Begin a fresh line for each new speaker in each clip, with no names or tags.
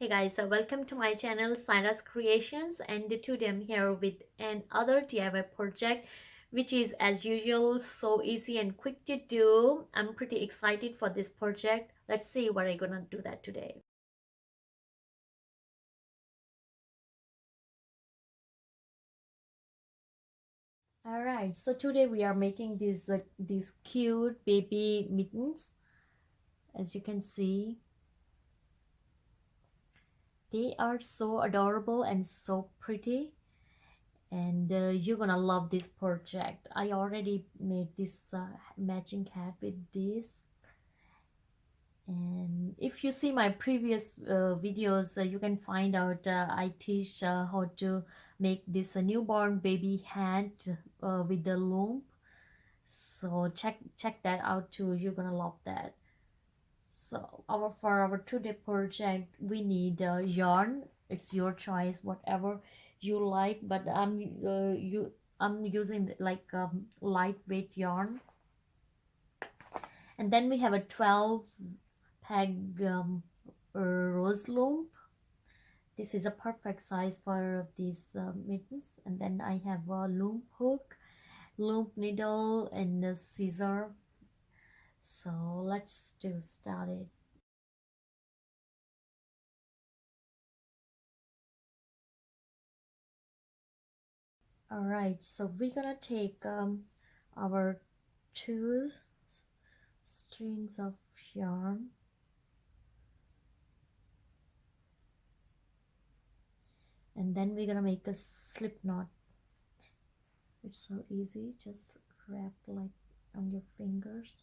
Hey guys, so welcome to my channel Cyrus Creations, and today I'm here with another DIY project which is as usual so easy and quick to do. I'm pretty excited for this project. Let's see what I'm gonna do that today. Alright, so today we are making these cute baby mittens. As you can see, they are so adorable and so pretty, and you're gonna love this project. I already made this matching hat with this, and if you see my previous videos, you can find out I teach how to make this newborn baby hat with the loom. So check that out too. You're gonna love that. So for our today project, we need yarn. It's your choice, whatever you like. But I'm using like lightweight yarn. And then we have a 12 peg rose loom. This is a perfect size for these mittens. And then I have a loom hook, loom needle, and a scissor. So let's start it. All right, so we're gonna take our two strings of yarn, and then we're gonna make a slip knot. It's so easy, just wrap like on your fingers,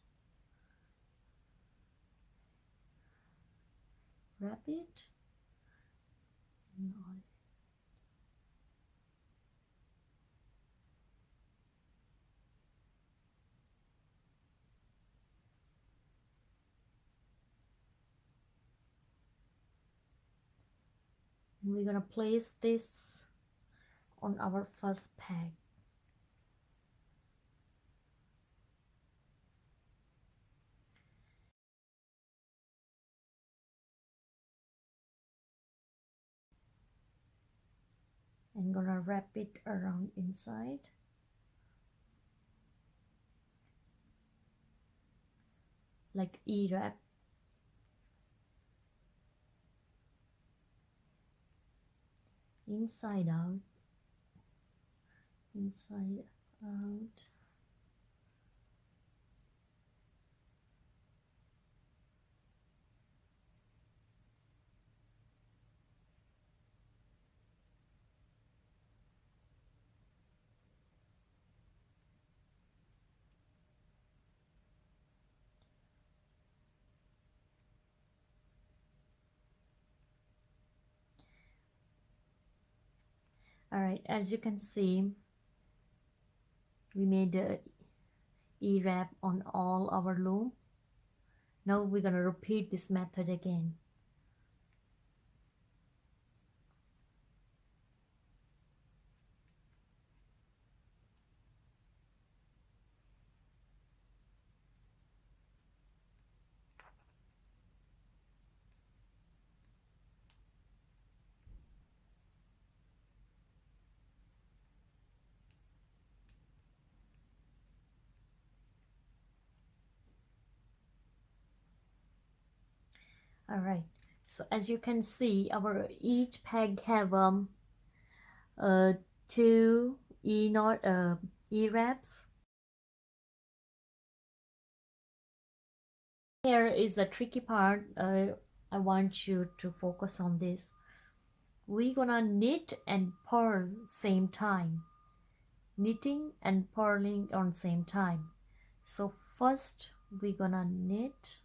wrap it, and on. And we're gonna place this on our first peg. And gonna wrap it around inside. Like E-wrap. Inside out, inside out. All right, as you can see, we made a E-wrap on all our loom. Now we're gonna repeat this method again. All right, so as you can see, our each peg have two E wraps. Here is the tricky part. I want you to focus on this. We're gonna knit and purl same time, knitting and purling on same time. So first we're gonna knit,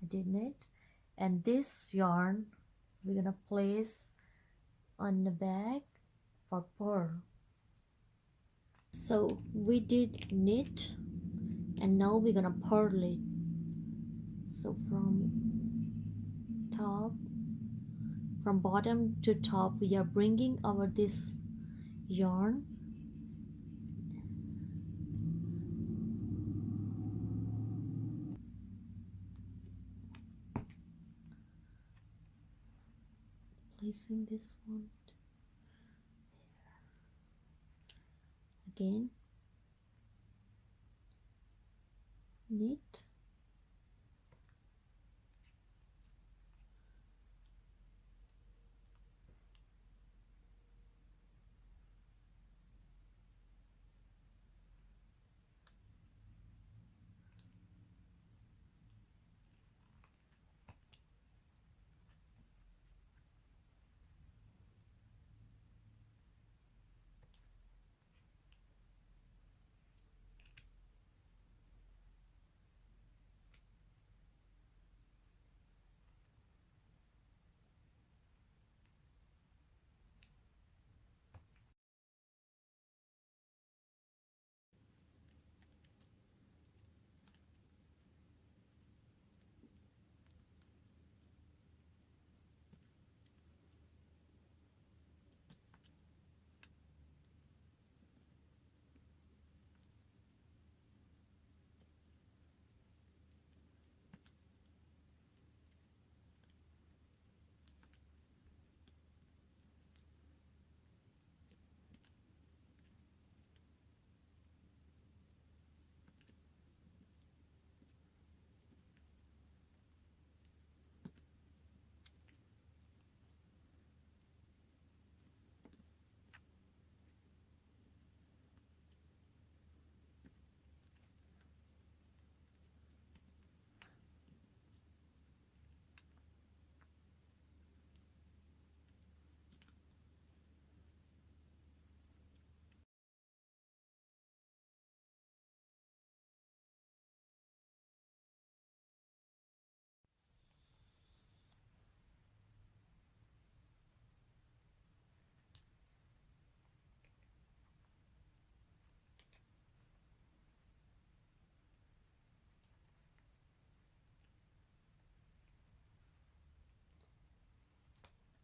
I did knit, and this yarn we're gonna place on the back for purl. So we did knit, and now we're gonna purl it. So from bottom to top, we are bringing our this yarn, placing this one again, knit,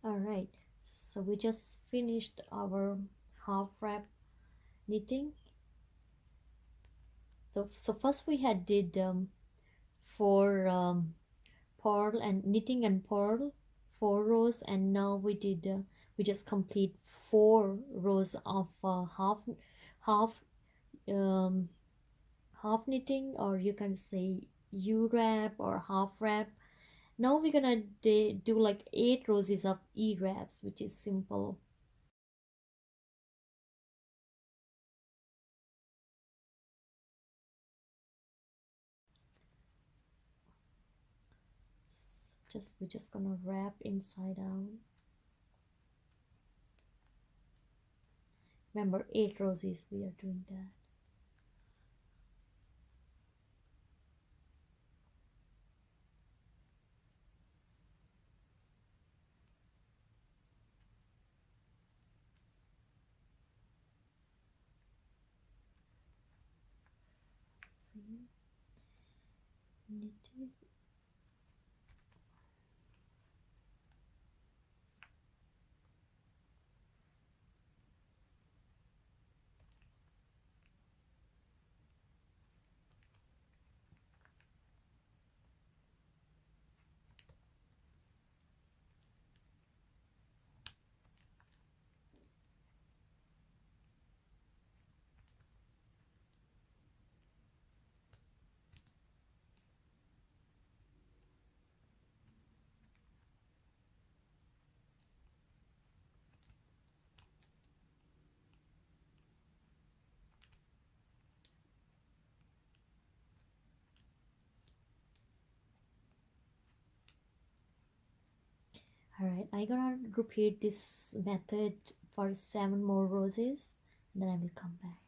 all right. So we just finished our half wrap knitting. So first we had did four purl and knitting and purl, 4 rows, and now we just complete 4 rows of half um, half knitting, or you can say U wrap or half wrap. Now we're gonna do like 8 rows of E wraps, which is simple. We're just gonna wrap inside out. Remember, 8 rows we are doing that. See, knitting. All right, I'm gonna repeat this method for 7 more rows, then I will come back.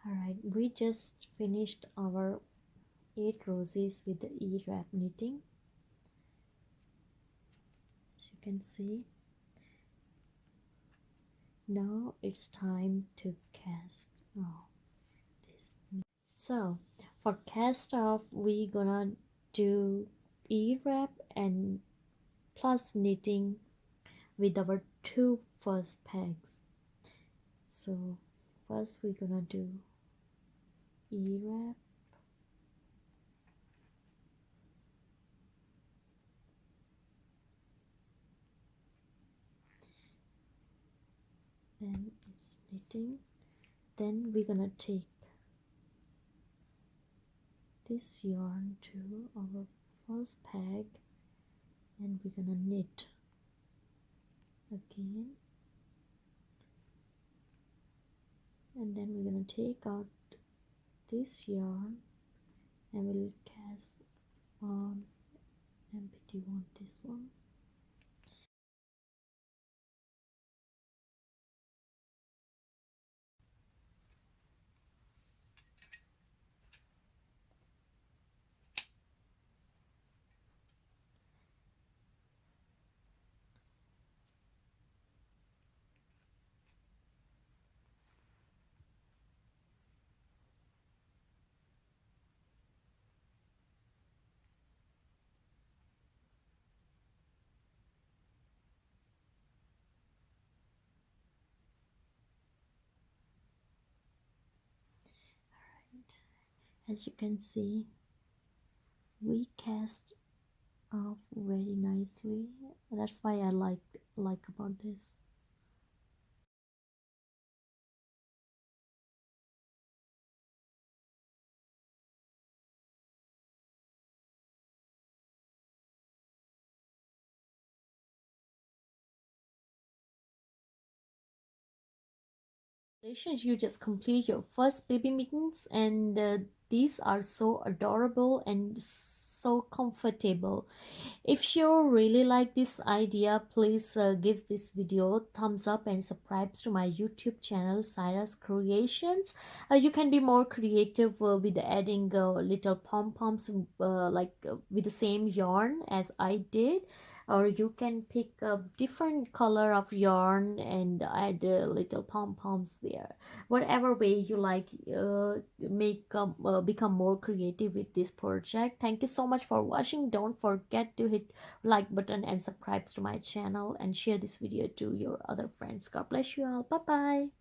All right, we just finished our 8 roses with the E-wrap knitting, as you can see. Now it's time to cast off this. So for cast off, we gonna do E-wrap and plus knitting with our two first pegs. So first we're gonna do E-wrap, and it's knitting. Then we're gonna take this yarn to our first peg and we're gonna knit again, and then we're gonna take out this yarn and we'll cast on empty one, this one. As you can see, we cast off very nicely. That's why I like about this. Congratulations, you just complete your first baby mittens, and these are so adorable and so comfortable. If you really like this idea, please give this video thumbs up and subscribe to my YouTube channel, Cyrus Creations. You can be more creative with adding little pom-poms with the same yarn as I did, or you can pick a different color of yarn and add little pom-poms there. Whatever way you like, become more creative with this project. Thank you so much for watching. Don't forget to hit like button and subscribe to my channel and share this video to your other friends. God bless you all. Bye bye.